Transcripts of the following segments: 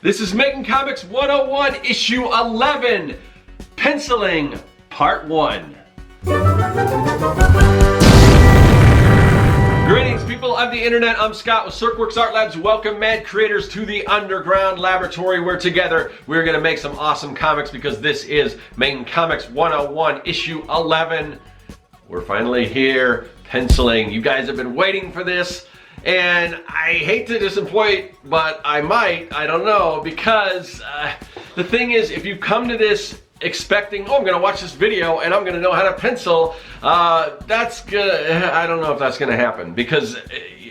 This is Making Comics 101, Issue 11, Penciling, Part 1. Greetings, people of the internet. I'm Scott with Serkworks Art Labs. Welcome, mad creators, to the underground laboratory where together we're going to make some awesome comics, because this is Making Comics 101, Issue 11. We're finally here, penciling. You guys have been waiting for this. And I hate to disappoint, but I might, I don't know, because the thing is, if you come to this expecting, oh, I'm gonna watch this video and I'm gonna know how to pencil, I don't know if that's gonna happen, because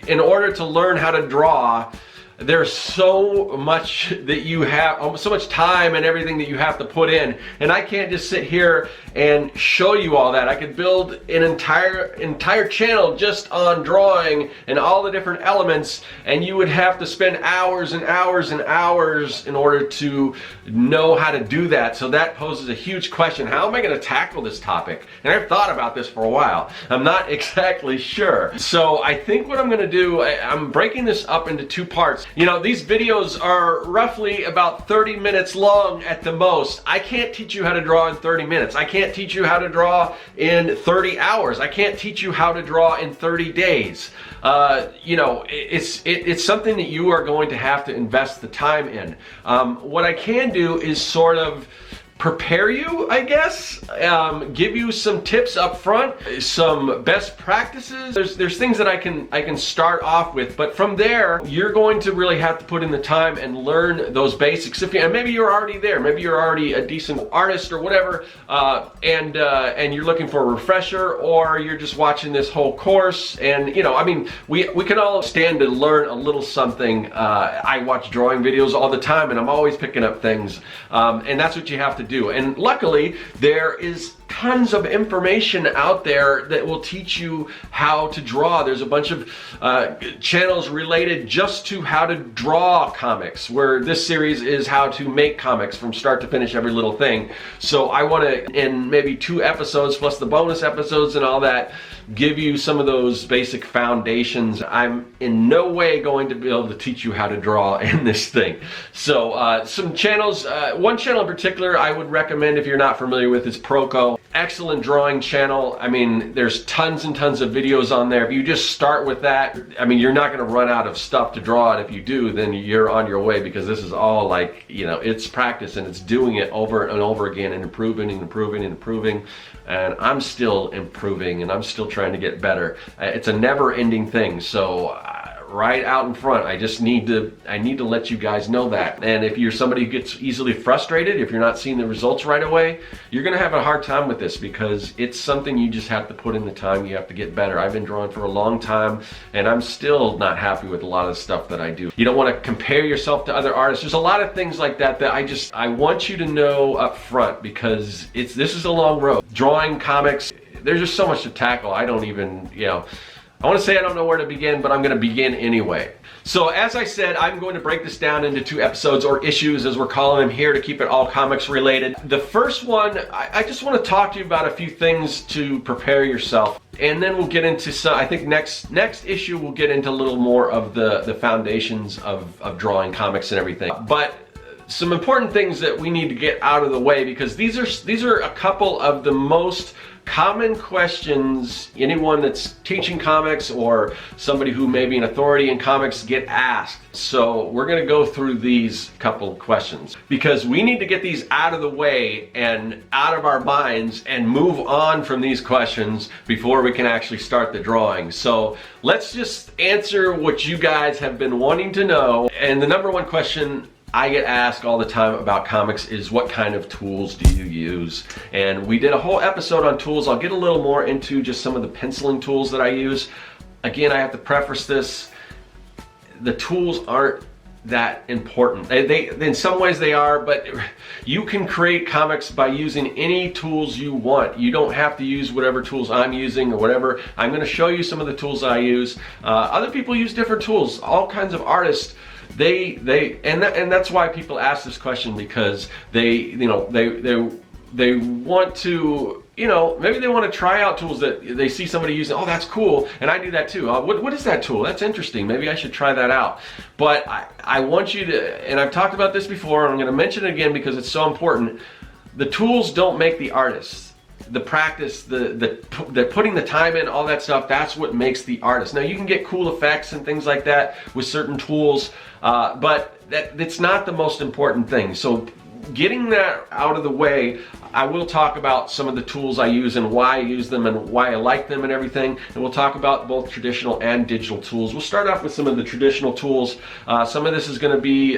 in order to learn how to draw, there's so much that you have, so much time and everything that you have to put in, and I can't just sit here and show you all that. I could build an entire channel just on drawing and all the different elements, and you would have to spend hours and hours and hours in order to know how to do that. So that poses a huge question. How am I going to tackle this topic? And I've thought about this for a while. I'm not exactly sure. So I think what I'm going to do, I'm breaking this up into two parts. You know, these videos are roughly about 30 minutes long at the most. I can't teach you how to draw in 30 minutes. I can't teach you how to draw in 30 hours. I can't teach you how to draw in 30 days. You know, it's something that you are going to have to invest the time in. What I can do is sort of prepare you, I guess, give you some tips up front, some best practices. There's things that I can start off with, but from there you're going to really have to put in the time and learn those basics. And maybe you're already there, maybe you're already a decent artist or whatever, and you're looking for a refresher, or you're just watching this whole course. And you know, I mean, we can all stand to learn a little something. I watch drawing videos all the time, and I'm always picking up things, and that's what you have to do. And luckily there is tons of information out there that will teach you how to draw. There's a bunch of channels related just to how to draw comics, where this series is how to make comics from start to finish, every little thing. So I want to, in maybe 2 episodes plus the bonus episodes and all that, give you some of those basic foundations. I'm in no way going to be able to teach you how to draw in this thing. So some channels, one channel in particular I would recommend if you're not familiar with is Proco. Excellent drawing channel. I mean, there's tons and tons of videos on there. If you just start with that, I mean, you're not going to run out of stuff to draw it. If you do, then you're on your way, because this is all like, you know, it's practice, and it's doing it over and over again and improving and improving and improving. And I'm still improving, and I'm still trying to get better. It's a never-ending thing. So right out in front, I need to let you guys know that. And if you're somebody who gets easily frustrated, if you're not seeing the results right away, you're gonna have a hard time with this, because it's something you just have to put in the time. You have to get better. I've been drawing for a long time, and I'm still not happy with a lot of the stuff that I do. You don't want to compare yourself to other artists. There's a lot of things like that that I want you to know up front, because this is a long road. Drawing comics, there's just so much to tackle. I don't even, you know, I want to say I don't know where to begin, but I'm going to begin anyway. So as I said, I'm going to break this down into 2 episodes, or issues as we're calling them here, to keep it all comics related. The first one, I just want to talk to you about a few things to prepare yourself. And then we'll get into some, I think next issue we'll get into a little more of the foundations of drawing comics and everything. But some important things that we need to get out of the way, because these are a couple of the most common questions anyone that's teaching comics, or somebody who may be an authority in comics, get asked. So we're going to go through these couple questions, because we need to get these out of the way and out of our minds and move on from these questions before we can actually start the drawing. So let's just answer what you guys have been wanting to know. And the number one question I get asked all the time about comics is, what kind of tools do you use? And we did a whole episode on tools. I'll get a little more into just some of the penciling tools that I use. Again, I have to preface this, the tools aren't that important. They in some ways they are, but you can create comics by using any tools you want. You don't have to use whatever tools I'm using or whatever. I'm going to show you some of the tools I use. Other people use different tools. All kinds of artists, and that's why people ask this question, because they they want to, maybe they want to try out tools that they see somebody using. Oh, that's cool, and I do that too. What is that tool? That's interesting. Maybe I should try that out. But I want you to, and I've talked about this before, and I'm going to mention it again because it's so important. The tools don't make the artists. The practice, the putting the time in, all that stuff, that's what makes the artist. Now, you can get cool effects and things like that with certain tools, but that's not the most important thing. So getting that out of the way, I will talk about some of the tools I use and why I use them and why I like them and everything. And we'll talk about both traditional and digital tools. We'll start off with some of the traditional tools. Some of this is going to be,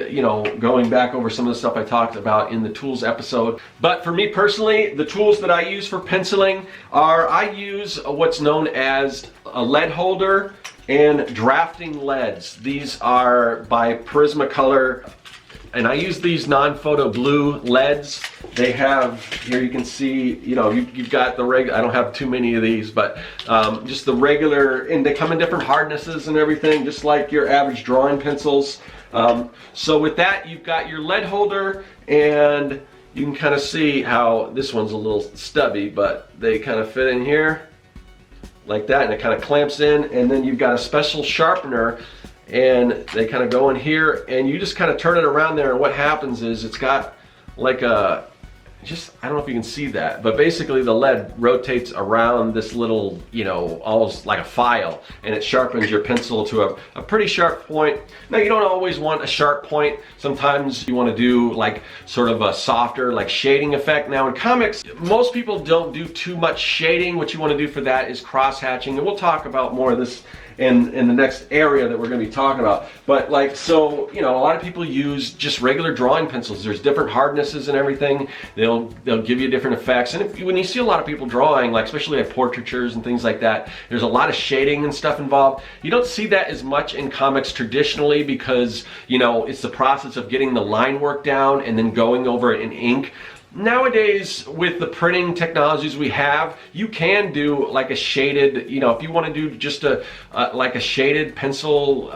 going back over some of the stuff I talked about in the tools episode. But for me personally, the tools that I use for penciling I use what's known as a lead holder and drafting leads. These are by Prismacolor. And I use these non-photo blue leads. They have, here you can see, you've got the regular, I don't have too many of these, but just the regular, and they come in different hardnesses and everything, just like your average drawing pencils. So with that, you've got your lead holder, and you can kind of see how this one's a little stubby, but they kind of fit in here like that, and it kind of clamps in, and then you've got a special sharpener, and they kind of go in here, and you just kind of turn it around there, and what happens is it's got like a, I don't know if you can see that, but basically the lead rotates around this little, almost like a file, and it sharpens your pencil to a pretty sharp point. Now, you don't always want a sharp point. Sometimes you want to do like sort of a softer, like shading effect. Now in comics, most people don't do too much shading. What you want to do for that is cross hatching, and we'll talk about more of this in the next area that we're going to be talking about. But like, so, a lot of people use just regular drawing pencils. There's different hardnesses and everything. They'll give you different effects. And when you see a lot of people drawing, like especially like portraitures and things like that, there's a lot of shading and stuff involved. You don't see that as much in comics traditionally because, it's the process of getting the line work down and then going over it in ink. Nowadays, with the printing technologies we have, you can do like a shaded, if you want to do just like a shaded pencil,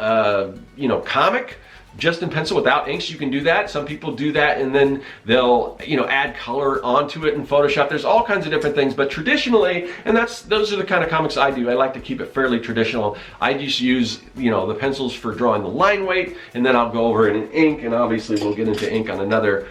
comic, just in pencil without inks, you can do that. Some people do that, and then they'll, add color onto it in Photoshop. There's all kinds of different things, but traditionally, and those are the kind of comics I do. I like to keep it fairly traditional. I just use, the pencils for drawing the line weight, and then I'll go over it in ink, and obviously we'll get into ink on another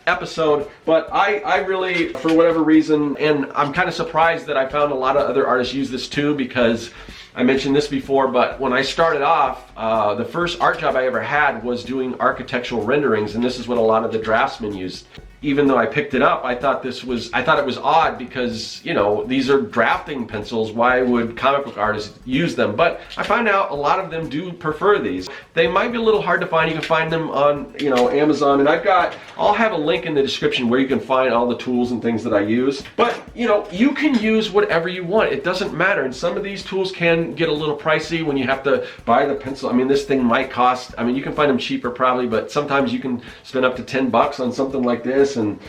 episode. But I really, for whatever reason, and I'm kind of surprised that I found a lot of other artists use this too, because I mentioned this before, but when I started off, the first art job I ever had was doing architectural renderings, and this is what a lot of the draftsmen used. Even though I picked it up, I thought it was odd because, these are drafting pencils. Why would comic book artists use them? But I find out a lot of them do prefer these. They might be a little hard to find. You can find them on, Amazon, and I'll have a link in the description where you can find all the tools and things that I use. But, you can use whatever you want. It doesn't matter. And some of these tools can get a little pricey when you have to buy the pencil. I mean, this thing might cost, you can find them cheaper probably, but sometimes you can spend up to $10 on something like this. And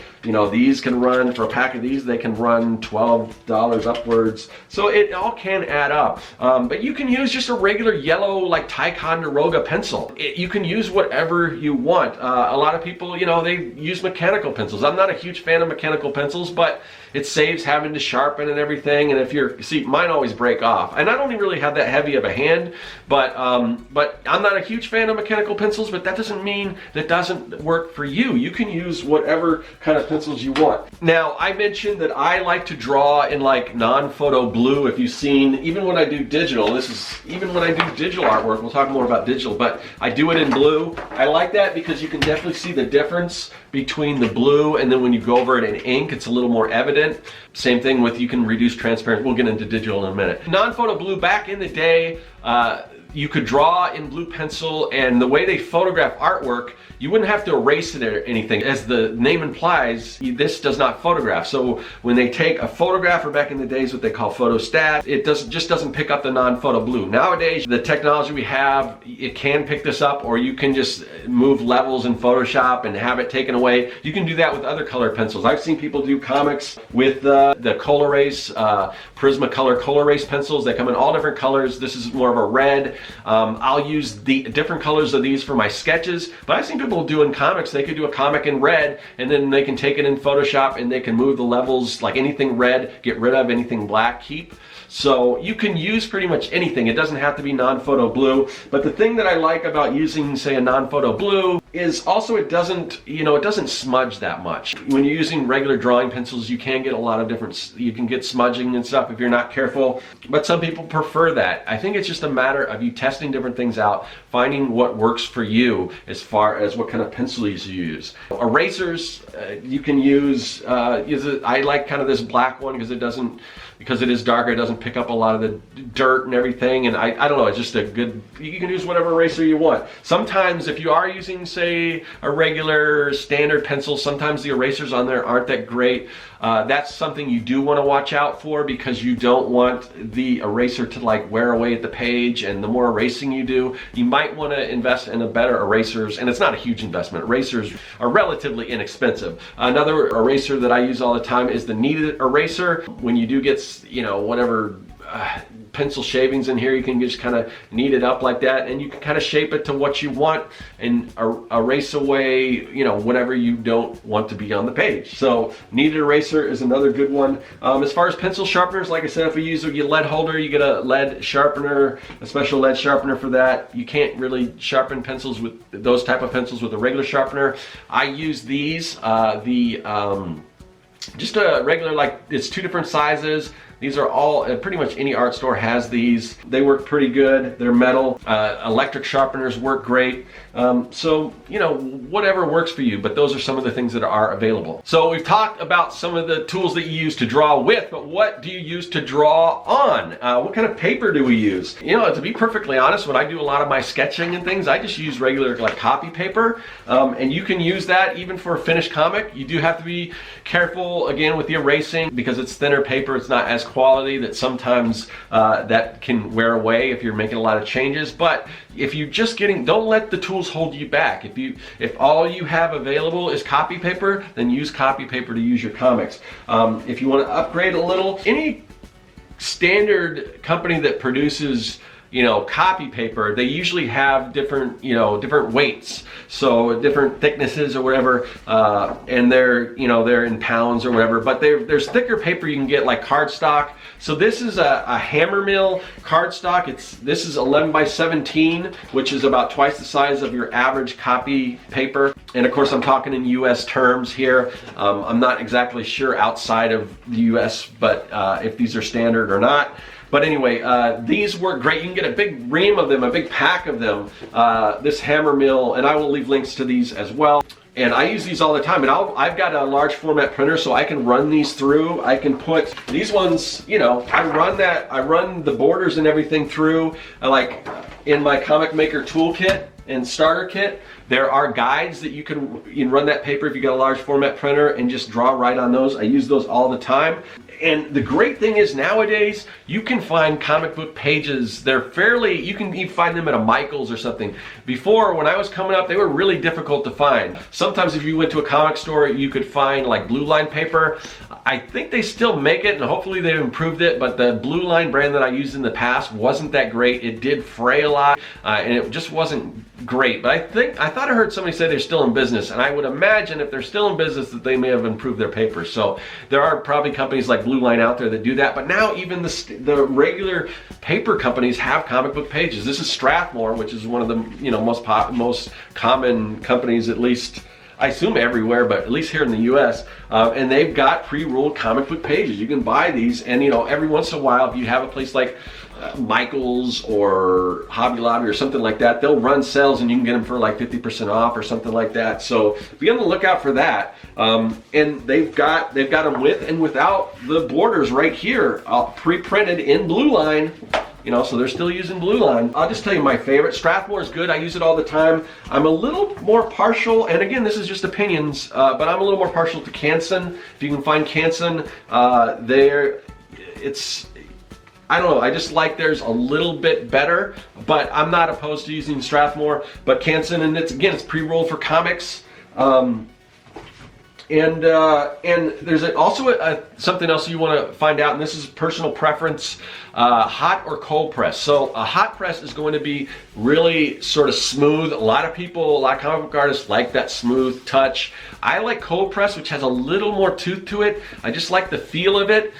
these can run, for a pack of these, they can run $12 upwards. So it all can add up. But you can use just a regular yellow, like Ticonderoga pencil. You can use whatever you want. A lot of people, they use mechanical pencils. I'm not a huge fan of mechanical pencils, but it saves having to sharpen and everything. And see, mine always break off. And I don't even really have that heavy of a hand, but I'm not a huge fan of mechanical pencils, but that doesn't mean that doesn't work for you. You can use whatever kind of pencils you want. Now, I mentioned that I like to draw in like non-photo blue. If you've seen, even when I do digital, even when I do digital artwork, we'll talk more about digital, but I do it in blue. I like that because you can definitely see the difference between the blue, and then when you go over it in ink, it's a little more evident. Same thing with, you can reduce transparency. We'll get into digital in a minute. Non-photo blue, back in the day, you could draw in blue pencil, and the way they photograph artwork, you wouldn't have to erase it or anything. As the name implies, this does not photograph. So when they take a photograph, or back in the days what they call photostat, it just doesn't pick up the non-photo blue. Nowadays, the technology we have, it can pick this up, or you can just move levels in Photoshop and have it taken away. You can do that with other color pencils. I've seen people do comics with the Prismacolor Color Erase pencils. They come in all different colors. This is more of a red. I'll use the different colors of these for my sketches, but I've seen people doing comics. They could do a comic in red, and then they can take it in Photoshop and they can move the levels, like anything red, get rid of, anything black, keep. So you can use pretty much anything. It doesn't have to be non-photo blue. But the thing that I like about using, say, a non-photo blue is also it doesn't, you know, it doesn't smudge that much. When you're using regular drawing pencils, you can get a lot of different, you can get smudging and stuff if you're not careful. But some people prefer that. I think it's just a matter of you testing different things out, finding what works for you as far as what kind of pencils you use. Erasers, you can use, I like kind of this black one because it doesn't, because it is darker, it doesn't pick up a lot of the dirt and everything, and I don't know, it's just a good, you can use whatever eraser you want. Sometimes if you are using, say, a regular standard pencil, sometimes the erasers on there aren't that great. That's something you do want to watch out for, because you don't want the eraser to like wear away at the page, and the more erasing you do, you might want to invest in a better erasers, and it's not a huge investment. Erasers are relatively inexpensive. Another eraser that I use all the time is the kneaded eraser. When you do get, you know, whatever pencil shavings in here, you can just kind of knead it up like that, and you can kind of shape it to what you want and erase away, you know, whatever you don't want to be on the page. So kneaded eraser is another good one. As far as pencil sharpeners, like I said, if you use a lead holder, you get a lead sharpener, a special lead sharpener for that. You can't really sharpen pencils with those type of pencils with a regular sharpener. I use these, just a regular, like, it's two different sizes. These are all, pretty much any art store has these. They work pretty good. They're metal. Electric sharpeners work great. So, you know, whatever works for you, but those are some of the things that are available. So we've talked about some of the tools that you use to draw with, but what do you use to draw on? What kind of paper do we use? You know, to be perfectly honest, when I do a lot of my sketching and things, I just use regular, like, copy paper. And you can use that even for a finished comic. You do have to be careful, again, with the erasing, because it's thinner paper. It's not as quality, that sometimes that can wear away if you're making a lot of changes. But if you're just getting, don't let the tools hold you back. If all you have available is copy paper, then use copy paper to use your comics. If you want to upgrade a little, any standard company that produces, you know, copy paper, they usually have different, you know, different weights, so different thicknesses or whatever, and they're, you know, they're in pounds or whatever. But there's thicker paper you can get, like cardstock. So this is a hammer mill cardstock. This is 11 by 17, which is about twice the size of your average copy paper. And of course, I'm talking in U.S. terms here. I'm not exactly sure outside of the U.S., but if these are standard or not. But anyway, these work great. You can get a big ream of them, a big pack of them, this hammer mill, and I will leave links to these as well. And I use these all the time, and I've got a large format printer, so I can run these through. I can put these ones, you know, I run the borders and everything through, like in my Comic Maker toolkit and starter kit. There are guides that you can run that paper if you got a large format printer and just draw right on those. I use those all the time. And the great thing is nowadays you can find comic book pages. They're fairly, you can even find them at a Michael's or something. Before, when I was coming up, they were really difficult to find. Sometimes if you went to a comic store, you could find like blue line paper. I think they still make it, and hopefully they've improved it, but the blue line brand that I used in the past wasn't that great. It did fray a lot, and it just wasn't great. But I thought I heard somebody say they're still in business, and I would imagine if they're still in business that they may have improved their paper. So there are probably companies like Blue Line out there that do that, but now even the regular paper companies have comic book pages. This is Strathmore, which is one of the, you know, most common companies, at least I assume everywhere, but at least here in the US, and they've got pre-ruled comic book pages. You can buy these, and you know, every once in a while, if you have a place like Michael's or Hobby Lobby or something like that, they'll run sales and you can get them for like 50% off or something like that. So be on the lookout for that. And they've got them with and without the borders right here, pre-printed in Blue Line. You know, so they're still using Blue Line. I'll just tell you my favorite. Strathmore is good. I use it all the time. I'm a little more partial, and again, this is just opinions, but I'm a little more partial to Canson. If you can find Canson, I don't know, I just like theirs a little bit better, but I'm not opposed to using Strathmore. But Canson, and it's pre-rolled for comics. And there's also something else you want to find out, and this is personal preference, hot or cold press. So a hot press is going to be really sort of smooth. A lot of people, a lot of comic book artists like that smooth touch. I like cold press, which has a little more tooth to it. I just like the feel of it.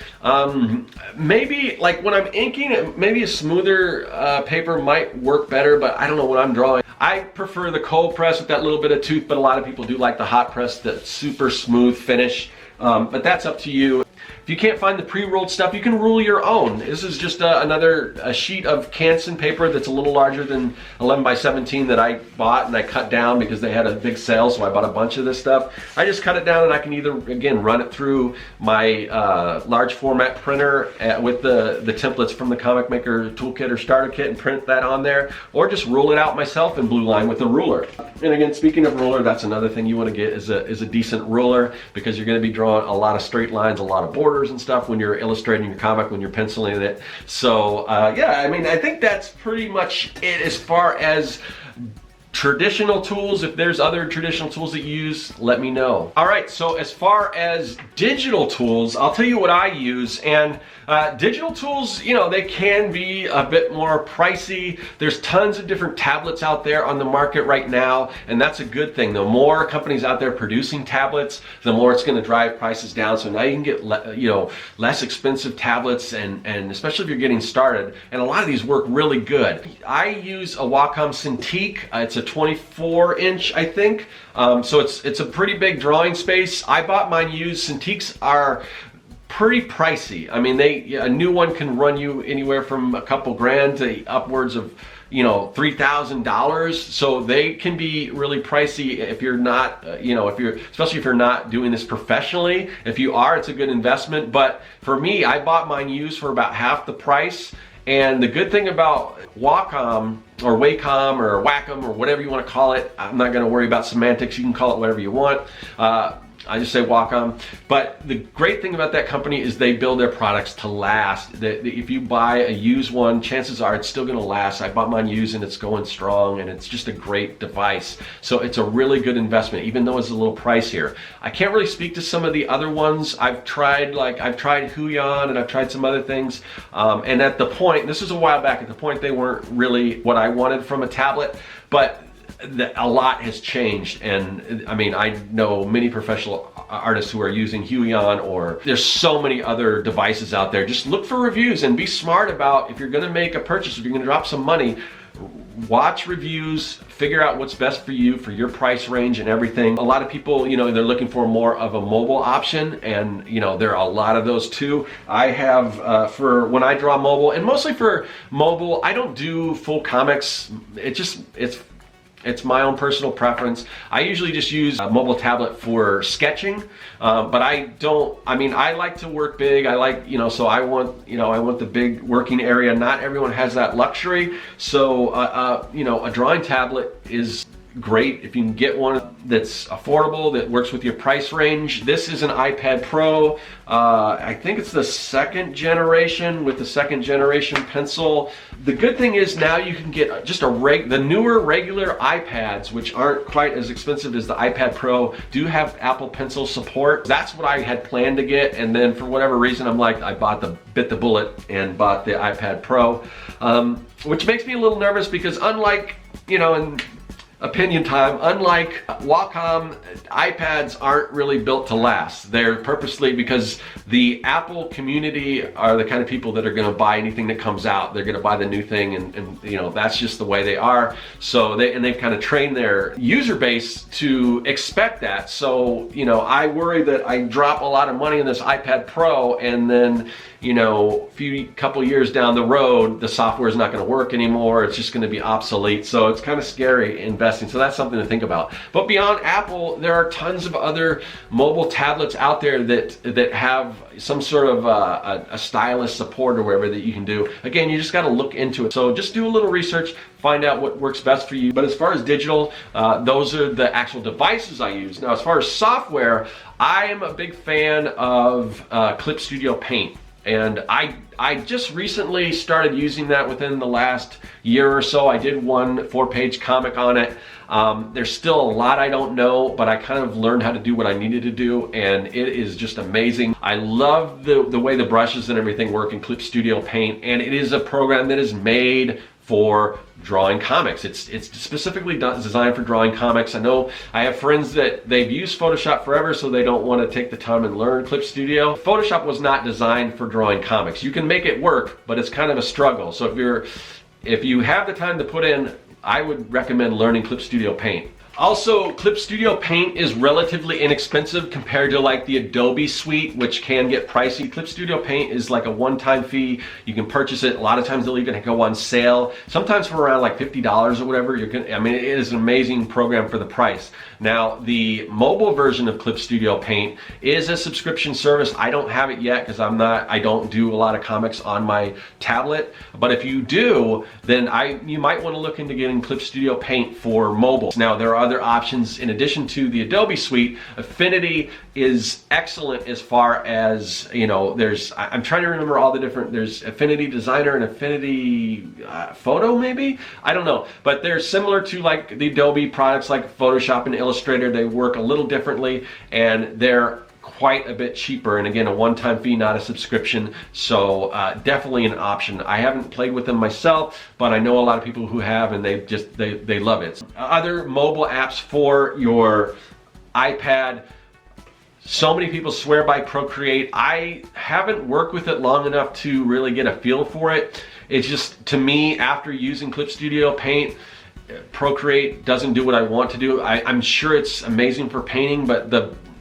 Maybe like when I'm inking, maybe a smoother paper might work better, but I don't know what I'm drawing. I prefer the cold press with that little bit of tooth, but a lot of people do like the hot press, that super smooth finish. But that's up to you. If you can't find the pre-rolled stuff, you can rule your own. This is just another sheet of Canson paper that's a little larger than 11 by 17 that I bought and I cut down because they had a big sale, so I bought a bunch of this stuff. I just cut it down and I can either, again, run it through my large format printer with the templates from the Comic Maker Toolkit or Starter Kit and print that on there, or just rule it out myself in blue line with a ruler. And again, speaking of ruler, that's another thing you want to get is a decent ruler, because you're going to be drawing a lot of straight lines, a lot of borders and stuff when you're illustrating your comic, when you're penciling it. So yeah, I mean, I think that's pretty much it as far as traditional tools. If there's other traditional tools that you use, let me know. All right, so as far as digital tools, I'll tell you what I use. And digital tools, you know, they can be a bit more pricey. There's tons of different tablets out there on the market right now, and that's a good thing. The more companies out there producing tablets, the more it's going to drive prices down. So now you can get less expensive tablets, and especially if you're getting started. And a lot of these work really good. I use a Wacom Cintiq. It's a 24-inch, I think. So it's a pretty big drawing space. I bought mine used. Cintiqs are pretty pricey. I mean, a new one can run you anywhere from a couple grand to upwards of, you know, $3,000. So they can be really pricey if you're not, especially if you're not doing this professionally. If you are, it's a good investment. But for me, I bought mine used for about half the price. And the good thing about Wacom or Wacom or Wacom or whatever you want to call it, I'm not going to worry about semantics. You can call it whatever you want. I just say Wacom. But the great thing about that company is they build their products to last. If you buy a used one, chances are it's still going to last. I bought mine used and it's going strong, and it's just a great device. So it's a really good investment, even though it's a little pricier. I can't really speak to some of the other ones. I've tried Huion and I've tried some other things. And at the point, this was a while back, at the point they weren't really what I wanted from a tablet, but a lot has changed. And I mean, I know many professional artists who are using Huion, or there's so many other devices out there. Just look for reviews and be smart about, if you're going to make a purchase, if you're going to drop some money, watch reviews, figure out what's best for you, for your price range and everything. A lot of people, you know, they're looking for more of a mobile option, and you know, there are a lot of those too. I have for when I draw mobile, and mostly for mobile, I don't do full comics. It's my own personal preference. I usually just use a mobile tablet for sketching, but I like to work big. I like, so I want the big working area. Not everyone has that luxury. So, a drawing tablet is great if you can get one that's affordable, that works with your price range. This is an iPad Pro. I think it's the second generation with the second generation pencil. The good thing is now you can get just the newer regular iPads, which aren't quite as expensive as the iPad Pro, do have Apple Pencil support. That's what I had planned to get, and then for whatever reason, I bit the bullet and bought the iPad Pro, which makes me a little nervous because unlike, in opinion time, unlike Wacom, iPads aren't really built to last. They're purposely, because the Apple community are the kind of people that are going to buy anything that comes out. They're going to buy the new thing, and that's just the way they are. So they've kind of trained their user base to expect that. So I worry that I drop a lot of money in this iPad Pro, and then couple years down the road, the software is not going to work anymore. It's just going to be obsolete. So it's kind of scary investing. So that's something to think about. But beyond Apple, there are tons of other mobile tablets out there that have some sort of a stylus support or whatever that you can do. Again, you just got to look into it. So just do a little research, find out what works best for you. But as far as digital, those are the actual devices I use. Now, as far as software, I am a big fan of Clip Studio Paint. And I just recently started using that within the last year or so. I did one 4-page comic on it. There's still a lot I don't know, but I kind of learned how to do what I needed to do, and it is just amazing. I love the way the brushes and everything work in Clip Studio Paint, and it is a program that is made for drawing comics. It's specifically designed for drawing comics. I know I have friends that they've used Photoshop forever, so they don't want to take the time and learn Clip Studio. Photoshop was not designed for drawing comics. You can make it work, but it's kind of a struggle. So if you have the time to put in, I would recommend learning Clip Studio Paint. Also, Clip Studio Paint is relatively inexpensive compared to like the Adobe suite, which can get pricey. Clip Studio Paint is like a one-time fee. You can purchase it. A lot of times they'll even go on sale, sometimes for around like $50 or whatever. I mean, it is an amazing program for the price. Now, the mobile version of Clip Studio Paint is a subscription service. I don't have it yet because I don't do a lot of comics on my tablet. But if you do, then you might want to look into getting Clip Studio Paint for mobile. Now, there are other options in addition to the Adobe suite. Affinity is excellent as far as, you know, I'm trying to remember all the different, there's Affinity Designer and Affinity Photo maybe? I don't know, but they're similar to like the Adobe products like Photoshop and Illustrator. They work a little differently, and they're quite a bit cheaper, and again, a one-time fee, not a subscription. So definitely an option. I haven't played with them myself, but I know a lot of people who have, and they love it. Other mobile apps for your iPad. So many people swear by Procreate. I haven't worked with it long enough to really get a feel for it. It's just, to me, after using Clip Studio Paint, Procreate doesn't do what I want to do. I'm sure it's amazing for painting, but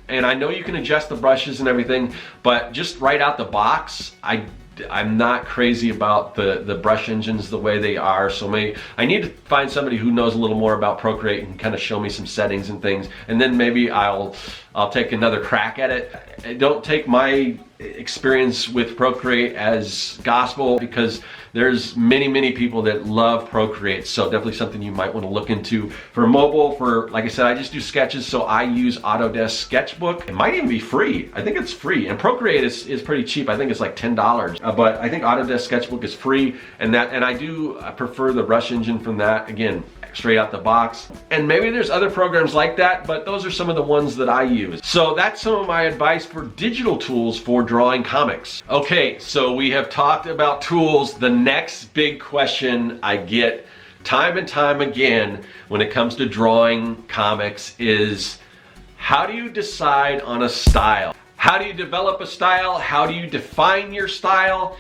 and I know you can adjust the brushes and everything, but just right out the box, I'm not crazy about the brush engines the way they are. So I need to find somebody who knows a little more about Procreate and kind of show me some settings and things, and then maybe I'll take another crack at it. Don't take my experience with Procreate as gospel, because there's many people that love Procreate. So definitely something you might want to look into for mobile. Like I said, I just do sketches, so I use Autodesk Sketchbook. It might even be free. I think it's free, and Procreate is pretty cheap. I think it's like $10, but I think Autodesk Sketchbook is free, and I do prefer the brush engine from that. Again, straight out the box. And maybe there's other programs like that, but those are some of the ones that I use. So that's some of my advice for digital tools for drawing comics. Okay, so we have talked about tools. The next big question I get time and time again when it comes to drawing comics is, how do you decide on a style? How do you develop a style? How do you define your style?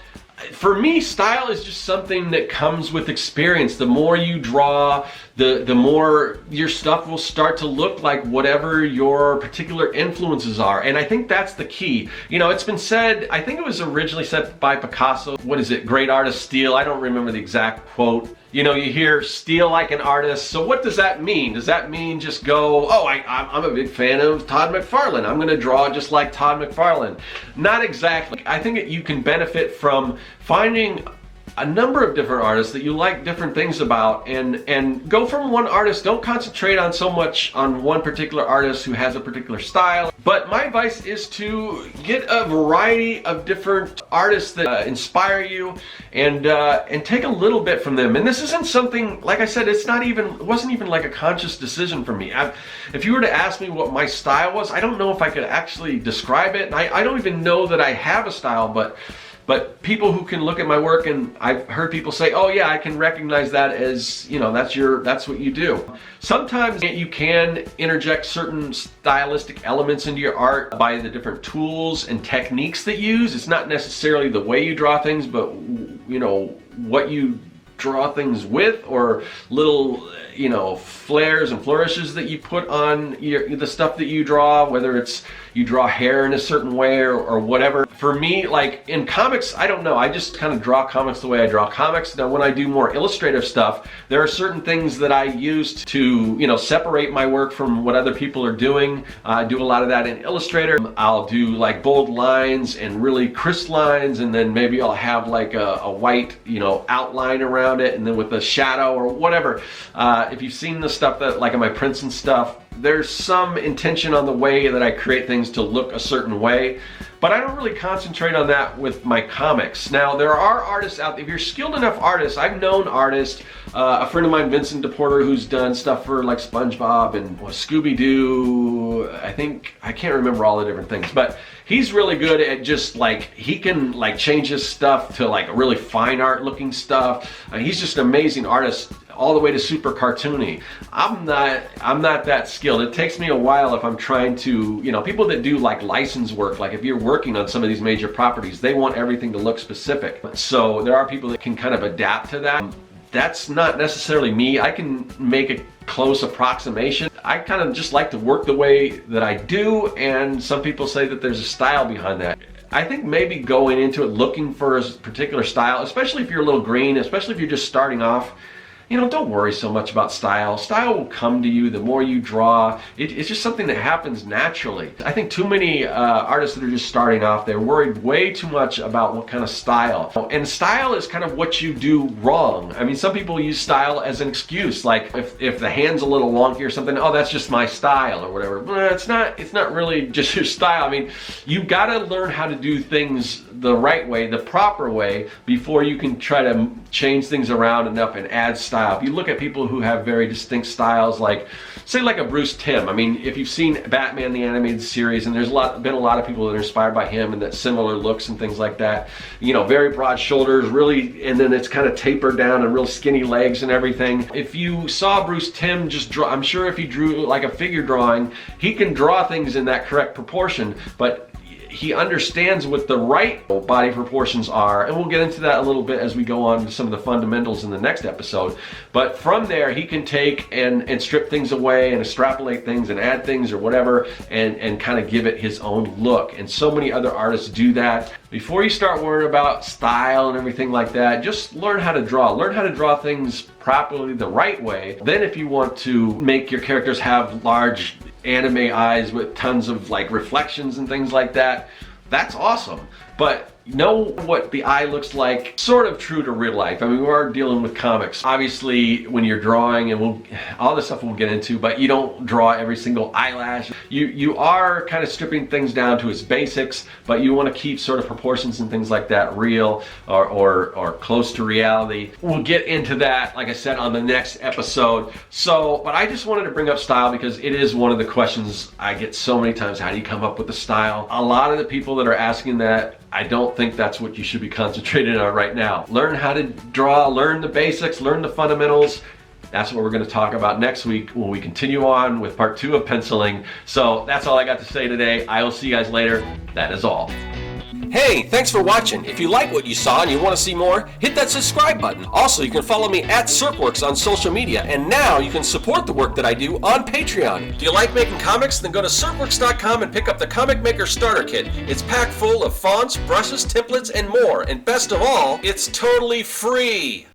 For me, style is just something that comes with experience. The more you draw, the more your stuff will start to look like whatever your particular influences are. And I think that's the key. You know, it's been said, I think it was originally said by Picasso, what is it, great artists steal? I don't remember the exact quote. You know, you hear steal like an artist. So what does that mean? Does that mean just go, oh, I'm a big fan of Todd McFarlane, I'm gonna draw just like Todd McFarlane? Not exactly. I think that you can benefit from finding a number of different artists that you like different things about, and go from one artist. Don't concentrate on so much on one particular artist who has a particular style. But my advice is to get a variety of different artists that inspire you, and take a little bit from them. And this isn't something, like I said, it wasn't even like a conscious decision for me. If you were to ask me what my style was, I don't know if I could actually describe it. And I don't even know that I have a style, but people who can look at my work, and I've heard people say, oh yeah, I can recognize that as, you know, that's what you do. Sometimes you can interject certain stylistic elements into your art by the different tools and techniques that you use. It's not necessarily the way you draw things, but, you know, what you draw things with, or little, you know, flares and flourishes that you put on the stuff that you draw, whether it's you draw hair in a certain way or whatever. For me, like in comics, I don't know, I just kind of draw comics the way I draw comics. Now when I do more illustrative stuff, there are certain things that I use to, you know, separate my work from what other people are doing. I do a lot of that in Illustrator. I'll do like bold lines and really crisp lines, and then maybe I'll have like a white, you know, outline around it, and then with a shadow or whatever. If you've seen the stuff that, like in my prints and stuff, there's some intention on the way that I create things to look a certain way. but I don't really concentrate on that with my comics. Now, there are artists out there, if you're skilled enough artists, I've known artists, a friend of mine, Vincent DePorter, who's done stuff for like SpongeBob and Scooby-Doo, I can't remember all the different things, but he's really good at just like, he can like change his stuff to like really fine art looking stuff. He's just an amazing artist, all the way to super cartoony. I'm not that skilled. It takes me a while if I'm trying to, you know, people that do like license work, like if you're working on some of these major properties, they want everything to look specific. So there are people that can kind of adapt to that. That's not necessarily me. I can make a close approximation. I kind of just like to work the way that I do, and some people say that there's a style behind that. I think maybe going into it looking for a particular style, especially if you're a little green, especially if you're just starting off, you know, don't worry so much about style. Style will come to you the more you draw. It's just something that happens naturally. I think too many artists that are just starting off, they're worried way too much about what kind of style. And style is kind of what you do wrong. I mean, some people use style as an excuse. Like if the hand's a little wonky or something, oh, that's just my style or whatever. Well, it's not really just your style. I mean, you gotta learn how to do things the right way, the proper way, before you can try to change things around enough and add style. If you look at people who have very distinct styles, like say like a Bruce Timm. I mean, if you've seen Batman the Animated Series, and there's been a lot of people that are inspired by him and that similar looks and things like that. You know, very broad shoulders, really, and then it's kind of tapered down and real skinny legs and everything. If you saw Bruce Timm just draw, I'm sure if he drew like a figure drawing, he can draw things in that correct proportion, but he understands what the right body proportions are, and we'll get into that a little bit as we go on to some of the fundamentals in the next episode. But from there, he can take and strip things away and extrapolate things and add things or whatever, and kind of give it his own look. And so many other artists do that. Before you start worrying about style and everything like that, just learn how to draw. Learn how to draw things properly the right way. Then if you want to make your characters have large anime eyes with tons of like reflections and things like that, that's awesome. But know what the eye looks like, sort of true to real life. I mean, we are dealing with comics. Obviously, when you're drawing, and all this stuff we'll get into, but you don't draw every single eyelash. You are kind of stripping things down to its basics, but you want to keep sort of proportions and things like that real or close to reality. We'll get into that, like I said, on the next episode. So, but I just wanted to bring up style because it is one of the questions I get so many times. How do you come up with the style? A lot of the people that are asking that, I don't think that's what you should be concentrating on right now. Learn how to draw, learn the basics, learn the fundamentals. That's what we're going to talk about next week when we continue on with part 2 of penciling. So that's all I got to say today. I will see you guys later. That is all. Hey, thanks for watching. If you like what you saw and you want to see more, hit that subscribe button. Also, you can follow me at Serkworks on social media, and now you can support the work that I do on Patreon. Do you like making comics? Then go to Serkworks.com and pick up the Comic Maker Starter Kit. It's packed full of fonts, brushes, templates, and more. And best of all, it's totally free.